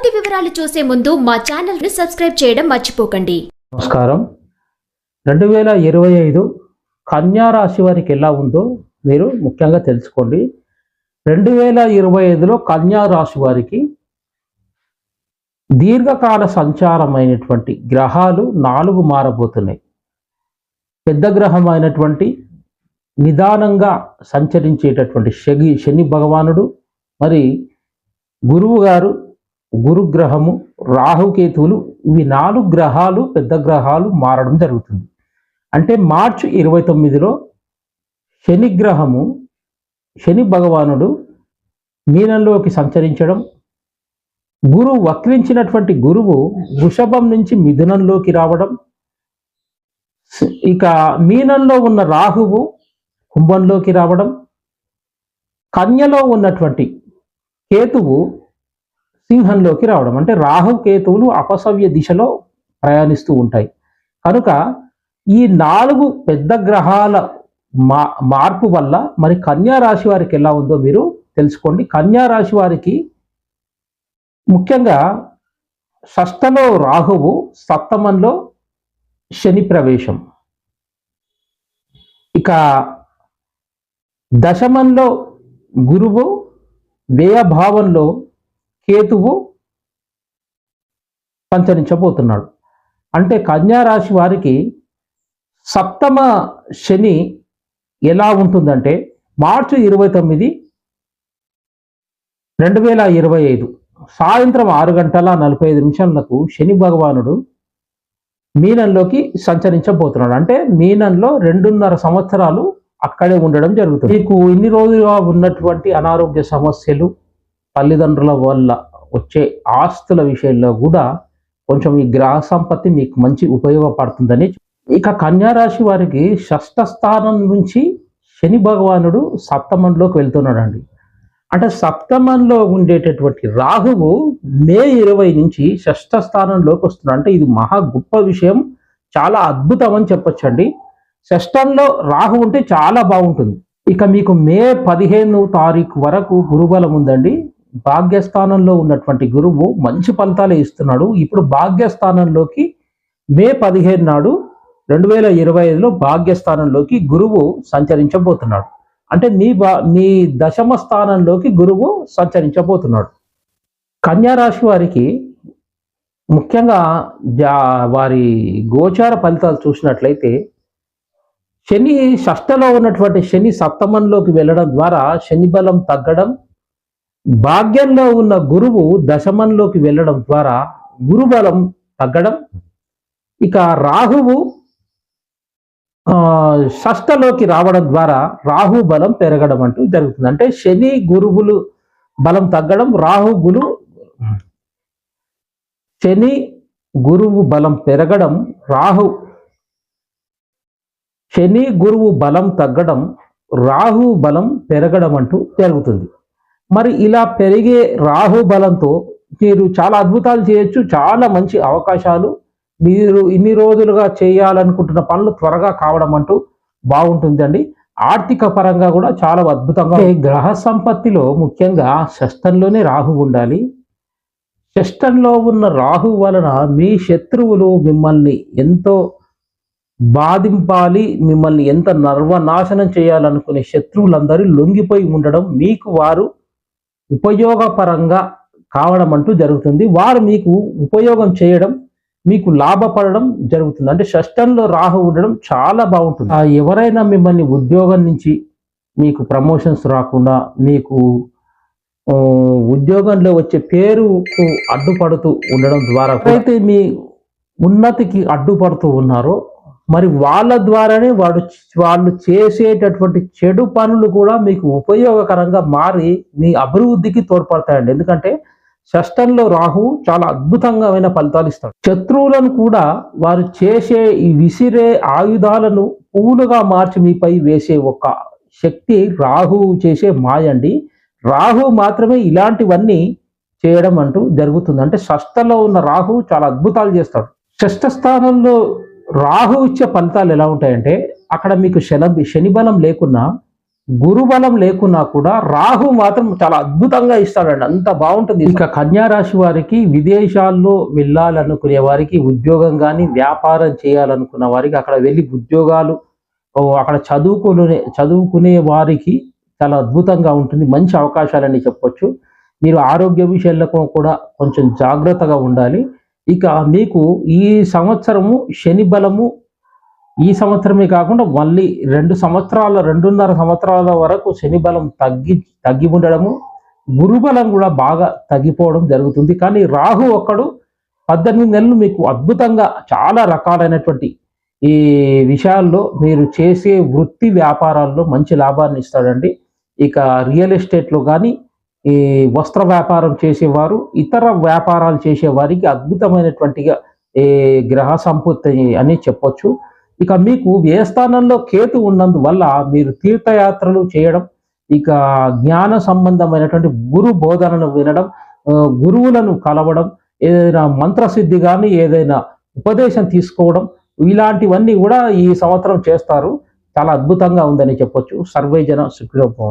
పూర్తి వివరాలు చూసే ముందు మా ఛానల్ ని సబ్స్క్రైబ్ చేయడం మర్చిపోకండి. నమస్కారం. 2025 కన్యా రాశి వారికి ఎలా ఉందో మీరు ముఖ్యంగా తెలుసుకోండి. 2025లో కన్యా రాశి వారికి దీర్ఘకాల సంచారమైనటువంటి గ్రహాలు 4 మారబోతున్నాయి. పెద్ద గ్రహం అయినటువంటి నిదానంగా సంచరించేటటువంటి శని భగవానుడు, మరి గురువు గారు, గురుగ్రహము, రాహుకేతువులు, ఇవి 4 గ్రహాలు, పెద్ద గ్రహాలు మారడం జరుగుతుంది. అంటే మార్చి 29లో శని గ్రహము, శని భగవానుడు మీనంలోకి సంచరించడం, గురువు వక్రించినటువంటి గురువు వృషభం నుంచి మిథునంలోకి రావడం, ఇక మీనంలో ఉన్న రాహువు కుంభంలోకి రావడం, కన్యలో ఉన్నటువంటి కేతువు సింహంలోకి రావడం. అంటే రాహు కేతువులు అపసవ్య దిశలో ప్రయాణిస్తూ ఉంటాయి. కనుక ఈ 4 పెద్ద గ్రహాల మార్పు వల్ల మరి కన్యా రాశి వారికి ఎలా ఉందో మీరు తెలుసుకోండి. కన్యా రాశి వారికి ముఖ్యంగా షష్ఠలో రాహువు, సప్తమంలో శని ప్రవేశం, ఇక దశమంలో గురువు, వ్యయభావంలో కేతువు సంచరించబోతున్నాడు. అంటే కన్యా రాశి వారికి సప్తమ శని ఎలా ఉంటుందంటే మార్చి 29, 2025 సాయంత్రం 6:45 శని భగవానుడు మీనంలోకి సంచరించబోతున్నాడు. అంటే మీనంలో 2.5 సంవత్సరాలు అక్కడే ఉండడం జరుగుతుంది. మీకు ఇన్ని రోజులుగా ఉన్నటువంటి అనారోగ్య సమస్యలు, తల్లిదండ్రుల వల్ల వచ్చే ఆస్తుల విషయంలో కూడా కొంచెం ఈ గ్రహ సంపత్తి మీకు మంచి ఉపయోగపడుతుందని. ఇక కన్యా రాశి వారికి షష్ఠ స్థానం నుంచి శని భగవానుడు సప్తమంలోకి వెళ్తున్నాడండి. అంటే సప్తమంలో ఉండేటటువంటి రాహువు మే 20 నుంచి షష్ఠ స్థానంలోకి వస్తున్నాడు. అంటే ఇది మహా గొప్ప విషయం, చాలా అద్భుతం అని చెప్పొచ్చండి. షష్ఠంలో రాహు ఉంటే చాలా బాగుంటుంది. ఇక మీకు మే 15 తారీఖు వరకు గురుబలం ఉందండి. భాగ్యస్థానంలో ఉన్నటువంటి గురువు మంచి ఫలితాలే ఇస్తున్నాడు. ఇప్పుడు భాగ్యస్థానంలోకి మే 15 నాడు 2025లో భాగ్యస్థానంలోకి గురువు సంచరించబోతున్నాడు. అంటే మీ దశమ స్థానంలోకి గురువు సంచరించబోతున్నాడు. కన్యా రాశి వారికి ముఖ్యంగా వారి గోచార ఫలితాలు చూసినట్లయితే శని షష్ఠలో ఉన్నటువంటి శని సప్తమంలోకి వెళ్ళడం ద్వారా శని బలం తగ్గడం, భాగ్యంలో ఉన్న గురువు దశమంలోకి వెళ్ళడం ద్వారా గురుబలం తగ్గడం, ఇక రాహువు షష్ఠలోకి రావడం ద్వారా రాహు బలం పెరగడం అంటూ జరుగుతుంది. అంటే శని గురువులు బలం తగ్గడం, శని గురువు బలం పెరగడం, శని గురువు బలం తగ్గడం, రాహు బలం పెరగడం అంటూ జరుగుతుంది. మరి ఇలా పెరిగే రాహు బలంతో మీరు చాలా అద్భుతాలు చేయొచ్చు, చాలా మంచి అవకాశాలు, మీరు ఇన్ని రోజులుగా చేయాలనుకుంటున్న పనులు త్వరగా కావడం అంటూ బాగుంటుందండి. ఆర్థిక పరంగా కూడా చాలా అద్భుతంగా. గ్రహ సంపత్తిలో ముఖ్యంగా షష్ఠంలోనే రాహు ఉండాలి. షష్ఠంలో ఉన్న రాహు వలన మీ శత్రువులు మిమ్మల్ని ఎంతో బాధింపాలి, మిమ్మల్ని ఎంత నర్వనాశనం చేయాలనుకునే శత్రువులందరూ లొంగిపోయి ఉండడం, మీకు వారు ఉపయోగపరంగా కావడం అంటూ జరుగుతుంది. వారు మీకు ఉపయోగం చేయడం, మీకు లాభపడడం జరుగుతుంది. అంటే షష్ఠంలో రాహు ఉండడం చాలా బాగుంటుంది. ఎవరైనా మిమ్మల్ని ఉద్యోగం నుంచి మీకు ప్రమోషన్స్ రాకుండా, మీకు ఉద్యోగంలో వచ్చే పేరుకు అడ్డుపడుతూ ఉండడం ద్వారా, అయితే మీ ఉన్నతికి అడ్డుపడుతూ ఉన్నారో మరి వాళ్ళ ద్వారానే వాళ్ళు చేసేటటువంటి చెడు పనులు కూడా మీకు ఉపయోగకరంగా మారి మీ అభివృద్ధికి తోడ్పడతాయండి. ఎందుకంటే షష్ఠంలో రాహువు చాలా అద్భుతంగా ఫలితాలు ఇస్తాడు. శత్రువులను కూడా వారు చేసే ఈ విసిరే ఆయుధాలను పువ్వులుగా మార్చి మీపై వేసే ఒక శక్తి రాహువు చేసే మాయండి. రాహు మాత్రమే ఇలాంటివన్నీ చేయడం అంటూ జరుగుతుంది. అంటే షష్ఠలో ఉన్న రాహువు చాలా అద్భుతాలు చేస్తాడు. షష్ఠ స్థానంలో రాహు ఇచ్చే ఫలితాలు ఎలా ఉంటాయంటే, అక్కడ మీకు శని బలం లేకున్నా గురుబలం లేకున్నా కూడా రాహు మాత్రం చాలా అద్భుతంగా ఇస్తాడండి, అంత బాగుంటుంది. ఇక కన్యా రాశి వారికి విదేశాల్లో వెళ్ళాలనుకునే వారికి, ఉద్యోగం కానీ వ్యాపారం చేయాలనుకున్న వారికి, అక్కడ వెళ్ళి ఉద్యోగాలు అక్కడ చదువుకునే వారికి చాలా అద్భుతంగా ఉంటుంది, మంచి అవకాశాలని చెప్పొచ్చు. మీరు ఆరోగ్య విషయాల్లో కూడా కొంచెం జాగ్రత్తగా ఉండాలి. ఇక మీకు ఈ సంవత్సరము శని బలము ఈ సంవత్సరమే కాకుండా మళ్ళీ 2.5 సంవత్సరాల వరకు శని బలం తగ్గి ఉండడము, గురుబలం కూడా బాగా తగ్గిపోవడం జరుగుతుంది. కానీ రాహు ఒక్కడు 18 నెలలు మీకు అద్భుతంగా చాలా రకాలైనటువంటి ఈ విషయాల్లో మీరు చేసే వృత్తి వ్యాపారాల్లో మంచి లాభాన్ని ఇస్తాడండి. ఇక రియల్ ఎస్టేట్లో కానీ, ఈ వస్త్ర వ్యాపారం చేసేవారు, ఇతర వ్యాపారాలు చేసేవారికి అద్భుతమైనటువంటిగా ఈ గ్రహ సంపత్తి అని చెప్పొచ్చు. ఇక మీకు వ్యయస్థానంలో కేతు ఉన్నందువల్ల మీరు తీర్థయాత్రలు చేయడం, ఇక జ్ఞాన సంబంధమైనటువంటి గురు బోధనను వినడం, గురువులను కలవడం, ఏదైనా మంత్రసిద్ధి కానీ ఏదైనా ఉపదేశం తీసుకోవడం, ఇలాంటివన్నీ కూడా ఈ సంవత్సరం చేస్తారు. చాలా అద్భుతంగా ఉందని చెప్పొచ్చు. సర్వే జన సుఖినో భవంతు.